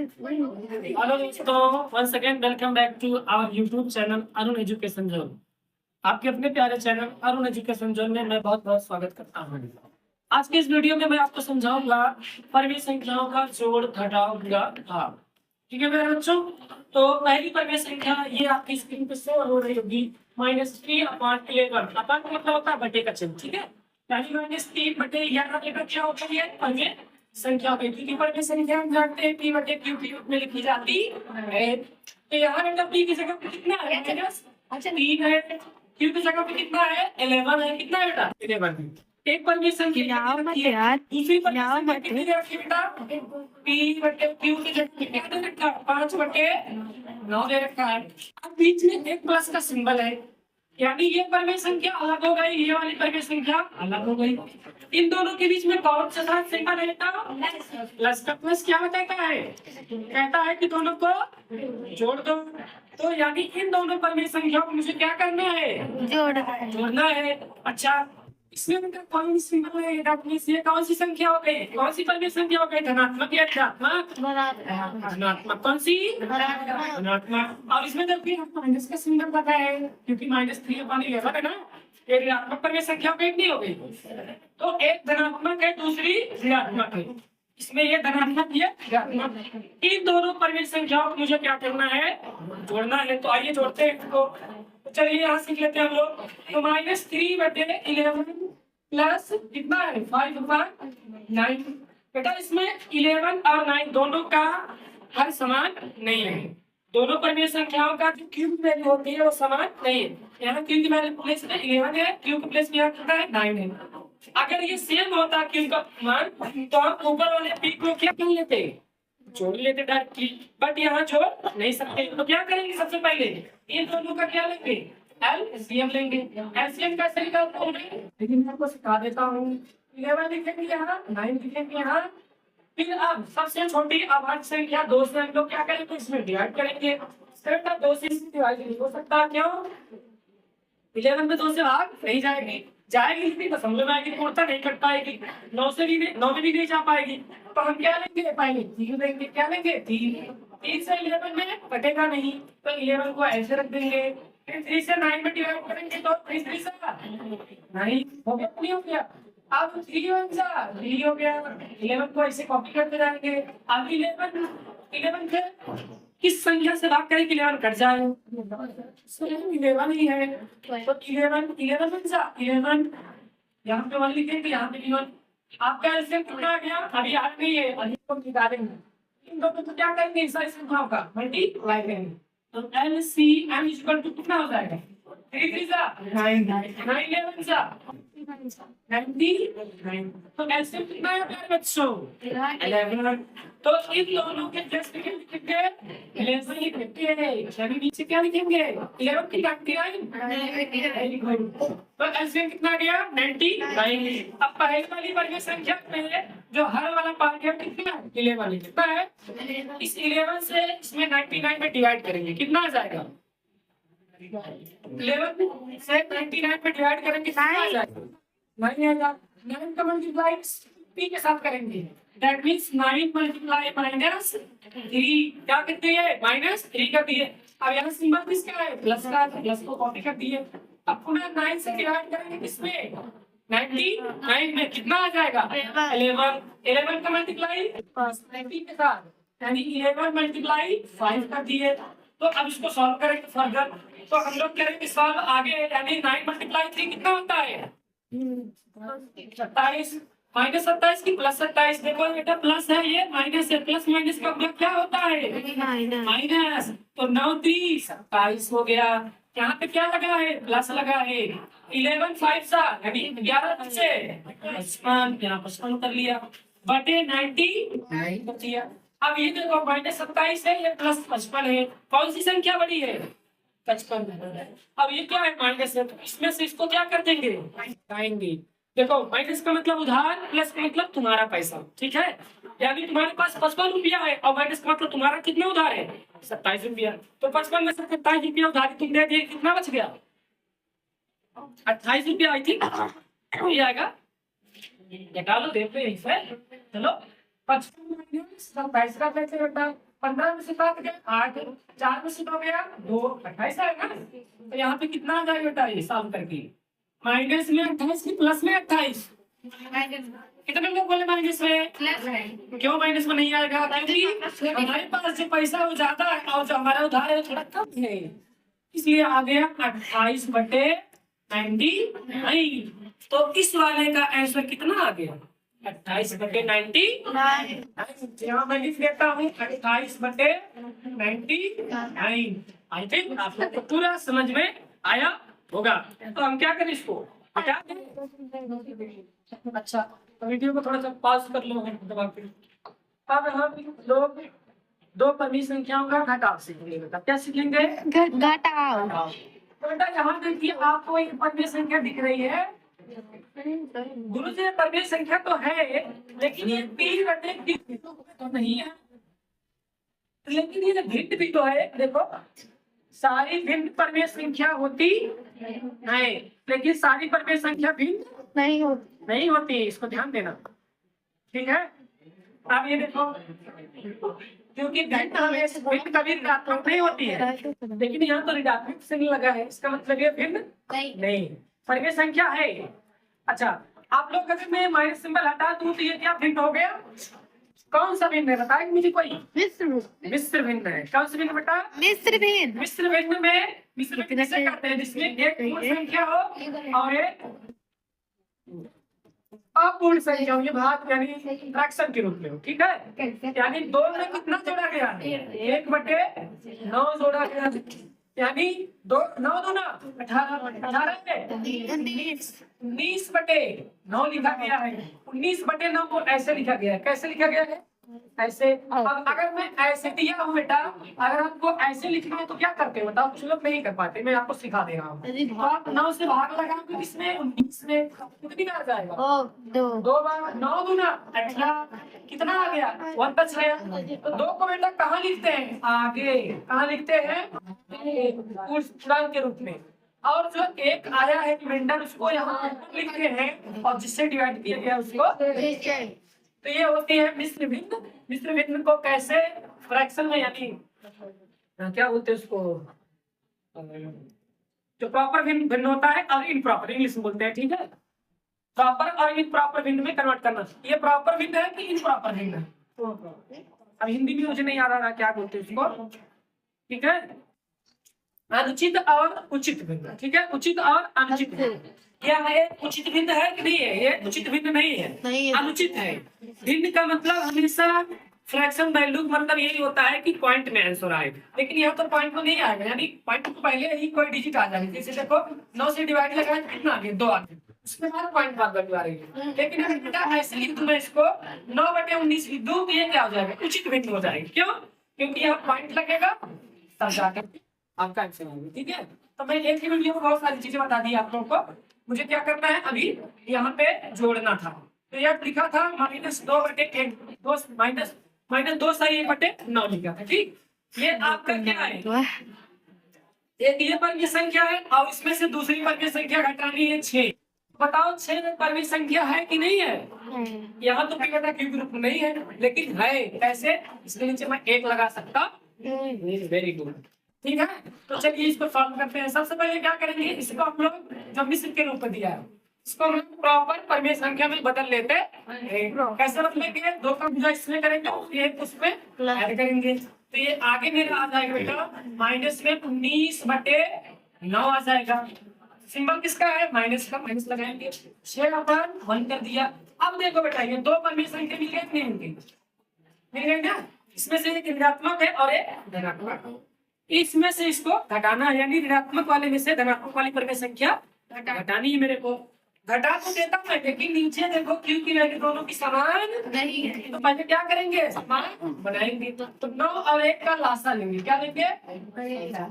Hello दोस्तों, once again welcome back to our YouTube channel Arun Education Zone. आपके अपने प्यारे चैनल अरुण एजुकेशन जोन में मैं बहुत बहुत स्वागत करता हूँ। आज के इस वीडियो में मैं आपको समझाऊंगा परवीं संख्याओं का जोड़ घटाव गुणा भाग। ठीक है मेरे बच्चों, तो पहली परवीं संख्या ये आपकी स्क्रीन पे शो हो रही होगी -3/11। अपन का मतलब होता है बटे का चिन्ह। ठीक है, यानी -3/11 क्या होता है परवीं संख्या पे, क्योंकि परवीं संख्या हम जानते हैं p बटे q के रूप में लिखी जाती है। तो यहाँ मतलब p की जगह पे कितना है? अच्छा 3 है, q की जगह पे कितना है? 11 है। कितना है बेटा? 11। एक परवीं संख्या दूसरी परवीं संख्या कितनी दे रखी बेटा? p बटे q की जगह पे क्या दे रखा है? 5/9 दे रखा है। अब बीच में एक प्लस का सिंबल है, यानी ये परवीं संख्या अलग हो गई, ये वाली परवीं संख्या अलग हो गई। इन दोनों के बीच में कौन सा सिंबल है? प्लस का। प्लस क्या कहता है? कहता है कि दोनों को जोड़ दो। तो यानी इन दोनों परवीं संख्याओं को मुझे क्या करना है? जोड़ना है। अच्छा, इसमें उनका कौन सी सिंबल है? ये कौन सी संख्या हो गई? कौन सी परवीं संख्या हो गई? धनात्मक या ऋणात्मक? धनात्मक। कौन सी? धनात्मक। और इसमें जब भी हम माइनस का सिंबल पता है, क्योंकि -3/11 है ना, ये ऋणात्मक परवीं संख्या पे नहीं हो गई। तो एक धनात्मक है, दूसरी ऋणात्मक है। इसमें ये धनात्मक ये ऋणात्मक। इन दोनों परवीं संख्याओं को मुझे क्या करना है? जोड़ना है। तो आइए जोड़ते हैं इसको। तो चलिए यहाँ सीख लेते हैं हम लोग। तो -3/11 प्लस कितना है? 5/9। बेटा इसमें 11 और 9 दोनों का हर समान नहीं है। दोनों परवीं संख्याओं का जो क्यूब वैल्यू होती है वो समान नहीं है। यहाँ क्यू की वैल्यू प्लेस में 11 है, क्यू की प्लेस में यहाँ कितना है? 9 है। अगर ये सेम होता क्यू का मान, तो हम ऊपर वाले पी को क्या कर लेते? जोड़ लेते डायरेक्टली। बट यहाँ जोड़ नहीं सकते। तो क्या करेंगे? सबसे पहले इन दोनों का क्या लेंगे? एलसीएम लेंगे। एलसीएम कैसे निकालते हैं? लेकिन मैं आपको सिखा देता हूँ। 11 लिखेंगे यहाँ, 9 लिखेंगे यहाँ। फिर अब सबसे छोटी अभाज्य संख्या 2 से हम लोग क्या करेंगे? इसमें डिवाइड करेंगे। सिर्फ 2 से डिवाइड नहीं हो सकता। क्यों? 11 में 2 से भाग नहीं जाएगी, जाएगी नहीं तो समझ में आएगी, पूर्णता नहीं कर पाएगी। 9 से भी 9 में भी नहीं जा पाएगी। तो हम क्या लेंगे? पहले 3 लेंगे। क्या लेंगे? 3 से 11 में कटेगा नहीं, तो 11 को ऐसे रख देंगे। फिर 3 से 9 में डिवाइड करेंगे तो 3 3 से 9 हो गया, नहीं हो गया? अब 3 1 सा 3 हो गया। 11 को ऐसे कॉपी करते जाएंगे। अब 11 से किस संख्या से भाग करें कि 11 कट जाए? 11 ही है। तो 11 में सा 11 यहाँ पे 1 लिखेंगे, यहाँ पे 1। आपका एलसीएम कितना आ गया? अभी आ गई है, अभी को निकालेंगे। इन दोनों को क्या करेंगे? इस संख्याओं का मल्टीप्लाई करेंगे। तो एलसीएम इक्वल टू कितना हो जाएगा? 3 3 सा 9 9 11 सा 99। तो एलसीएम कितना है प्यारे बच्चों? 11। तो इन दोनों के जस्ट लिखेंगे 11 लिखेंगे, यानी नीचे क्या लिखेंगे? 11 की 99। तो एलसीएम कितना गया? 99। अब पहली वाली वर्ग संख्या में जो हर वाला पार्ट है कितना है? 11 कितना है? इस 11 से इसमें 99 में डिवाइड करेंगे, कितना आ जाएगा? 11 से 99 में डिवाइड करेंगे, कितना आ जाएगा? 9 आएगा। 9 का मल्टीप्लाई p के साथ करेंगे। दैट मींस 9 मल्टीप्लाई -3 क्या करते हैं? -3 कर दिए। अब यहाँ सिंबल किसका है? प्लस का। प्लस को कॉपी कर दिए। अब पुनः 9 से डिवाइड करेंगे किसमें? 99 में कितना आ जाएगा? 11। 11 का मल्टीप्लाई 90 के साथ, यानी 11 मल्टीप्लाई 5 कर दिए। तो अब इसको सॉल्व करेंगे फर्दर। तो हम लोग करेंगे सॉल्व आगे, यानी 9 मल्टीप्लाई 3 कितना होता है? 27। -27 की +27। देखो बेटा प्लस है, ये माइनस है। प्लस माइनस का मतलब क्या होता है? माइनस। तो 9 3 27 हो गया। यहाँ पे क्या लगा है? प्लस लगा है। 11 5 सा यानी 11 से 55, यहाँ 55 कर लिया बटे 99 कर दिया। अब ये देखो -27 है, ये +55 है। कौन सी संख्या बड़ी है? 55। अब ये क्या है? माइनस है, तो इसमें से इसको क्या कर देंगे? हटाएंगे। देखो माइनस का मतलब उधार, प्लस का मतलब तुम्हारा पैसा। ठीक है, यानी तुम्हारे पास 55 रुपया है और माइनस का मतलब तुम्हारा कितना उधार है? 27 रुपया। तो 55 में से 27 रुपया उधारी तुम दे दिए, कितना बच गया? 28 रुपया। आई थिंक हो जाएगा, घटा लो, देखते हैं इसे। चलो 55 माइनस 27 का कैसे घटा? 15 में से 7 गए 8, 4 में से 2 गया 2, 28 आएगा। तो यहाँ पे कितना आ जाएगा बेटा ये सॉल्व करके? माइनस में 28 की प्लस में 28। कितने लोग बोले माइनस में? क्यों माइनस में नहीं आएगा? क्योंकि हमारे पास जो पैसा वो ज्यादा है और जो हमारा उधार है वो थोड़ा कम है, इसलिए आ गया 28/99। तो इस वाले का आंसर कितना आ गया? 28/99। यहाँ मैं लिख देता हूँ 28/99। आई थिंक आप लोग को पूरा समझ में आया होगा। तो हम क्या करें इसको हटा दें? अच्छा, तो वीडियो को थोड़ा सा पॉज कर लो दबा के। अब हम लोग दो परिमित संख्याओं का घटाव सीखेंगे। बेटा क्या सीखेंगे? घटाओ। तो बेटा यहाँ देखिए आपको एक परिमित संख्या दिख रही है। गुरुजी परिमित संख्या तो है लेकिन ये p/q तो नहीं है, लेकिन ये भिन्न भी तो है। देखो सारी भिन्न परिमेय संख्या होती है लेकिन सारी परिमेय संख्या भिन्न नहीं होती, इसको ध्यान देना, ठीक है। अब ये देखो क्योंकि भिन्न हमेशा भिन्न कभी ऋणात्मक नहीं होती है, लेकिन यहाँ तो ऋणात्मक चिन्ह लगा है, इसका मतलब ये भिन्न नहीं परिमेय संख्या है। अच्छा, आप लोग अगर मैं माइनस सिंबल हटा दूं तो ये क्या भिन्न हो गया? कौन सा भिन्न है बताएं मुझे कोई? मिश्र भिन्न है। कौन सा भिन्न बेटा? मिश्र भिन्न। मिश्र भिन्न में मिश्र भिन्न किसे कहते हैं? जिसमें एक पूर्ण संख्या हो और एक अपूर्ण संख्या हो, ये भाग यानी फ्रैक्शन के रूप में हो, ठीक है। यानी 2 में कितना जोड़ा गया? 1/9 जोड़ा गया, यानी 9 दूना 18 में 19/9 लिखा गया है। 19/9 को ऐसे लिखा गया है। कैसे लिखा गया है? ऐसे। अब अगर मैं ऐसे दिया हूँ बेटा, अगर आपको ऐसे लिखना है तो क्या करते हो बताओ? कुछ लोग नहीं कर पाते, मैं आपको सिखा दे रहा हूँ। तो आप 9 से भाग लगाओगे किसमें? 19 में। कितनी आ जाएगा? 2 बार 9 दूना 18, कितना आ गया? 1 बच गया। तो 2 को बेटा कहाँ लिखते हैं? आगे। कहाँ लिखते हैं? पूर्णांक के रूप में। और जो एक आया है रिमाइंडर उसको यहाँ लिखते हैं और जिससे डिवाइड किया गया उसको। तो ये होती है मिश्र भिन्न। मिश्र भिन्न को कैसे फ्रैक्शन में यानी क्या बोलते हैं उसको? जो प्रॉपर भिन्न होता है और इनप्रॉपर इंग्लिश में बोलते हैं, ठीक है। प्रॉपर और इनप्रॉपर भिन्न में कन्वर्ट करना। ये प्रॉपर भिन्न है कि इनप्रॉपर भिन्न है? अब हिंदी में मुझे नहीं याद आ रहा क्या बोलते हैं उसको, ठीक है। अनुचित और उचित भिन्न, ठीक है। उचित और अनुचित भिन्न। क्या है? उचित भिन्न है कि नहीं है? ये उचित भिन्न नहीं है, अनुचित है। भिन्न का मतलब हमेशा फ्रैक्शन वैल्यू मतलब यही होता है कि पॉइंट में आंसर आए, लेकिन यहाँ तो पॉइंट में नहीं आएगा, यानी पॉइंट को पहले ही कोई डिजिट आ जाएगी। जैसे देखो 9 से डिवाइड लगाए कितना आ गया? 2 आ गया, उसके बाद पॉइंट बाद वैल्यू आ रही है। लेकिन अगर बेटा ऐसे लिख दूं मैं इसको 9/19 लिख दूं तो ये क्या हो जाएगा? उचित भिन्न हो जाएगी। क्यों? क्योंकि यहाँ पॉइंट लगेगा तब जाकर आपका आंसर आएगा, ठीक है। तो मैं एक ही वीडियो में बहुत सारी चीजें बता दी आप लोगों को। मुझे क्या करना है अभी यहाँ पे जोड़ना था। तो यह लिखा था -2/1 -2 सही 1/9 लिखा था, ठीक। ये आपका क्या है? एक ये परिमेय संख्या है और इसमें से दूसरी परिमेय संख्या घटानी है 6। बताओ 6 परिमेय संख्या है कि नहीं है? यहाँ तो बेटा क्यों ग्रुप नहीं है, लेकिन है। कैसे? इसके नीचे मैं 1 लगा सकता। वेरी गुड, ठीक है। तो चलिए इसको सॉल्व करते हैं। सबसे पहले क्या करेंगे? इसको हम लोग जो मिश्र के रूप में दिया है इसको हम प्रॉपर परिमेय संख्या में बदल लेते हैं। कैसे बदलेंगे? 2 का गुणा इसमें करेंगे, 1 उसमें ऐड करेंगे। तो ये आगे मेरा आ जाएगा बेटा माइनस में 19/9 आ जाएगा। सिंबल किसका है? माइनस का, माइनस लगाएंगे। 6/1 कर दिया। अब देखो बेटा ये 2 परिमेय संख्या मिल गई, नहीं मिल गई ना? इसमें से एक ऋणात्मक है और एक धनात्मक। इसमें से इसको घटाना है, यानी ऋणात्मक वाले में से धनात्मक वाली परिमेय संख्या घटानी है मेरे को। घटा तो देता हूं लेकिन नीचे देखो क्यों की वैल्यू दोनों की समान नहीं है, तो पहले क्या करेंगे? समान बनाएंगे। तो 9 और 1 का लासा लेंगे। क्या लेंगे?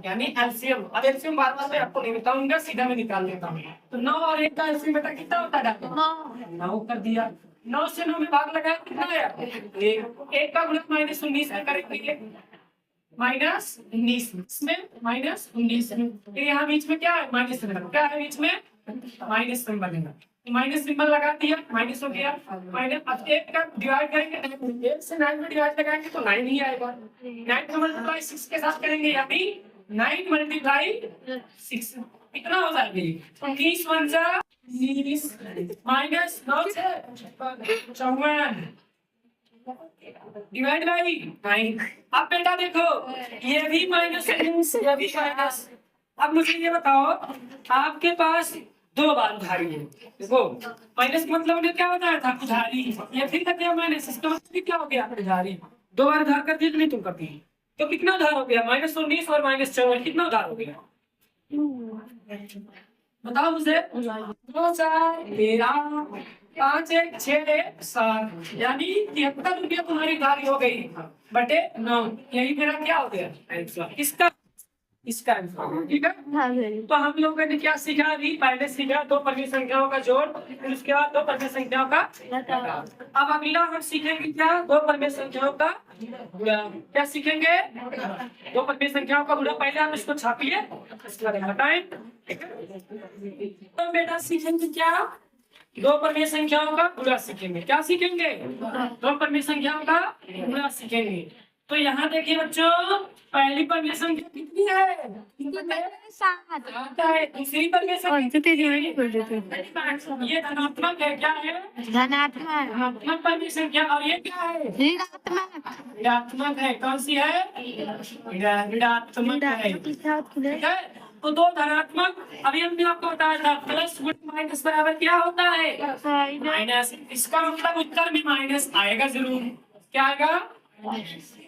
यानी एलसीएम। अब एलसीएम बार-बार मैं आपको नहीं बताऊंगा, सीधा मैं निकाल लेता हूँ। तो 9 और 1 का एलसीएम बेटा कितना होता है? 9 कर दिया। 9 से 9 में भाग लगाया, कितना आया? 1 का गुणा -19 में करेंगे, -19 इसमें -19 फिर यहाँ बीच में क्या है? Minus symbol. क्या है बीच में? माइनस सिंबल है। माइनस सिंबल लगा दिया, माइनस हो गया। माइनस अब एक का डिवाइड करेंगे, 1 से 9 में डिवाइड लगाएंगे तो 9 ही आएगा। 9 को मल्टीप्लाई 6 के साथ करेंगे, यानी 9 मल्टीप्लाई 6 कितना हो जाएगा? 30 1 जा 30 माइनस 9 से 54 डिवाइड बाई 9। अब बेटा देखो, ये भी माइनस ये भी माइनस। अब मुझे ये बताओ, आपके पास 2 बार उधारी है। देखो माइनस मतलब ने क्या बताया था? उधारी। ये फिर कर दिया माइनस, इसका मतलब क्या हो गया? उधारी। 2 बार उधार कर दिया कि नहीं तुम करती? तो कितना उधार हो गया? -19 और -54 कितना उधार हो गया? बताओ मुझे। 2 4 13 5 1 6 1 7 यानी 73 रुपया तुम्हारी उधारी हो गई बटे 9। यही मेरा क्या हो गया आंसर? इसका आंसर। ठीक है, हाँ तो हम लोगों ने क्या सीखा? अभी पहले सीखा 2 परिमेय संख्याओं का जोड़, फिर उसके बाद 2 परिमेय संख्याओं का घटाव। अब अगला हम सीखेंगे क्या? 2 परिमेय संख्याओं का गुणा। क्या सीखेंगे? 2 परिमेय संख्याओं का गुणा। पहले हम इसको छापिए, इसके बाद घटाएं। ठीक है, तो बेटा सीखेंगे क्या? 2 परिमेय संख्याओं का गुणा सीखेंगे। क्या सीखेंगे? 2 परिमेय संख्याओं का गुणा सीखेंगे। तो यहाँ देखिए बच्चों, पहली परिमेय संख्या कितनी है? 7। आता है। दूसरी परिमेय संख्या ये धनात्मक है। क्या है? धनात्मक। धनात्मक परिमेय संख्या। और ये क्या है? ऋणात्मक। ऋणात्मक है। कौन सी है? ऋणात्मक है। ठीक है, तो 2 धनात्मक। अभी हमने आपको बताया था प्लस गुणा माइनस बराबर क्या होता है? माइनस। इसका मतलब उत्तर में माइनस आएगा जरूर। क्या आएगा?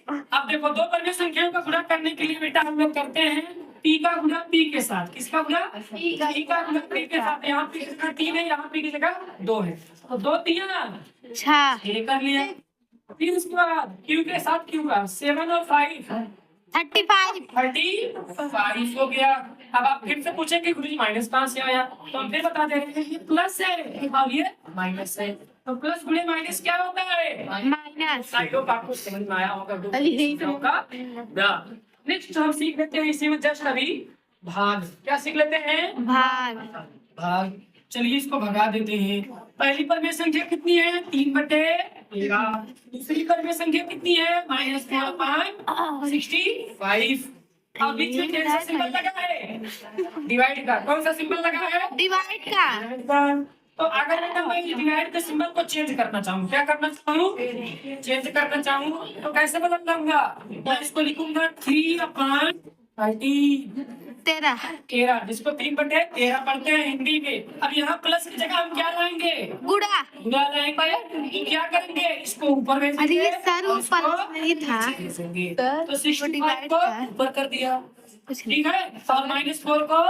अब देखो, 2 परिमेय संख्याओं का गुणा करने के लिए बेटा हम लोग करते हैं p का गुणा p के साथ। किसका गुणा? p का गुणा p के साथ। यहाँ p की जगह 3 है, यहाँ p की जगह 2 है, तो 2 3 6 कर लिया। फिर उसके बाद q के साथ q का 7 और 5 35 हो गया। अब आप फिर से पूछेंगे गुरुजी माइनस कहाँ से आया? तो हम फिर बता दे रहे हैं, ये प्लस है और ये माइनस है। तो प्लस गुणे माइनस क्या होता है? माइनस। साइडों का आपको समझ में आया होगा। नेक्स्ट हम सीख लेते हैं इसी में जस्ट अभी भाग। क्या सीख लेते हैं? भाग। भाग। चलिए इसको भगा देते हैं। पहली परिमेय संख्या कितनी है? 3/13। दूसरी परिमेय संख्या कितनी है? -4/65। अब बीच में कौन सा सिंबल लगा है? डिवाइड का। कौन सा सिंबल लगा है? डिवाइड का। तो अगर मैं डिवाइड के सिंबल को चेंज करना चाहूँ, क्या करना चाहूँ? चेंज करना चाहूँ तो कैसे बदल दूंगा? मैं इसको लिखूंगा 3/13, 13, जिसको 3/13 पढ़ते हैं हिंदी में। अब यहाँ प्लस की जगह हम क्या लाएंगे? गुणा। गुणा लाएंगे। तो क्या करेंगे? इसको ऊपर भेज अरे देंगे ये सर और ऊपर इसको नहीं था। नीचे भेजेंगे। सर, तो 65 डिवाइड को का। ऊपर कर दिया। कुछ नहीं। ठीक है, और -4 को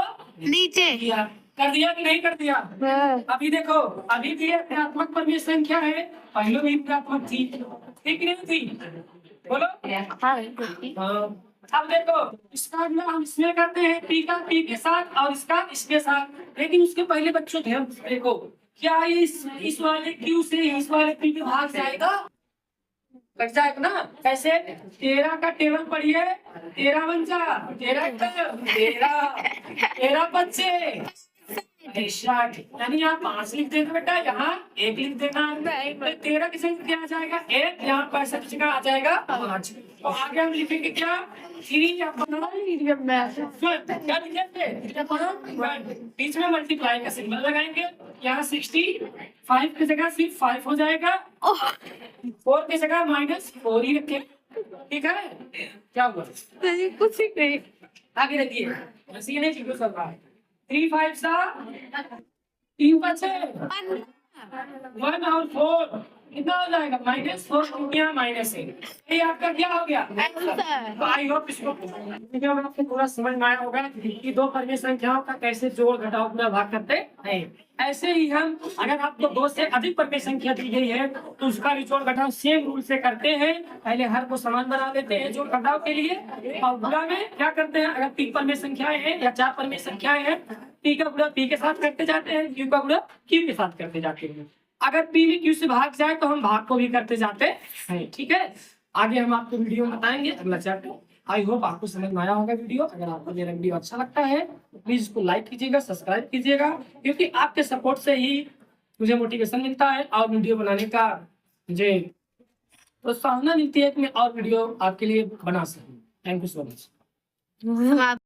नीचे। दिया। कर दिया कि नहीं कर दिया? अभी देखो, अभी भी एक ऋणात्मक परिमेय संख्या है, पहले भी ऋणात्मक थी, ठीक नहीं थी? बोलो। हाँ। अब देखो, इसका हम इसमें करते हैं p का p के साथ और इसका इसके साथ। लेकिन उसके पहले बच्चों ध्यान से देखो, क्या ये इस वाले q से इस वाले p में भाग जाएगा? कट जाएगा ना? कैसे? 13 का टेबल पढ़िए। 13 बन जा 13 13 बच्चे 60, यानी यहाँ 5 लिख देना बेटा, यहाँ 1 लिख देना। तो 13 की जगह क्या आ जाएगा? 1। यहाँ 65 की जगह आ जाएगा 5। तो आगे हम लिखेंगे क्या? 3 क्या लिखेंगे? बीच में मल्टीप्लाई का सिंबल लगाएंगे। यहाँ 65 की जगह सिर्फ 5 हो जाएगा, 4 की जगह -4 ही रखेंगे। ठीक है, क्या हुआ? कुछ नहीं। आगे रखिए, ऐसे ही नहीं ठीक हो सकता। 3 5 सा 3 बचे 1 और 4 कितना हो जाएगा? -4 या -1। ये आपका क्या हो गया? तो आई होप इसको वीडियो में आपको पूरा समझ में आया होगा कि 2 परिमेय संख्याओं का कैसे जोड़ घटाव गुणा भाग करते हैं। ऐसे ही हम, अगर आपको 2 से अधिक परिमेय संख्या दी गई है तो उसका भी जोड़ घटाव सेम रूल से करते हैं। पहले हर को समान बना लेते हैं जोड़ घटाव के लिए, और गुणा में क्या करते हैं? अगर 3 परिमेय संख्याएं हैं या 4 परिमेय संख्याएं हैं, p का गुणा p के साथ करते जाते हैं, q का गुणा q के साथ करते जाते हैं। अगर p में q से भाग जाए तो हम भाग को भी करते जाते हैं। ठीक है, आगे हम आपको वीडियो में बताएंगे अगला चैप्टर। आई होप आपको समझ में आया होगा वीडियो। अगर आपको मेरा वीडियो अच्छा लगता है तो प्लीज इसको लाइक कीजिएगा, सब्सक्राइब कीजिएगा, क्योंकि आपके सपोर्ट से ही मुझे मोटिवेशन मिलता है और वीडियो बनाने का मुझे प्रोत्साहन मिलती है कि मैं और वीडियो आपके लिए बना सकूं। Thank you so much. समाप्त।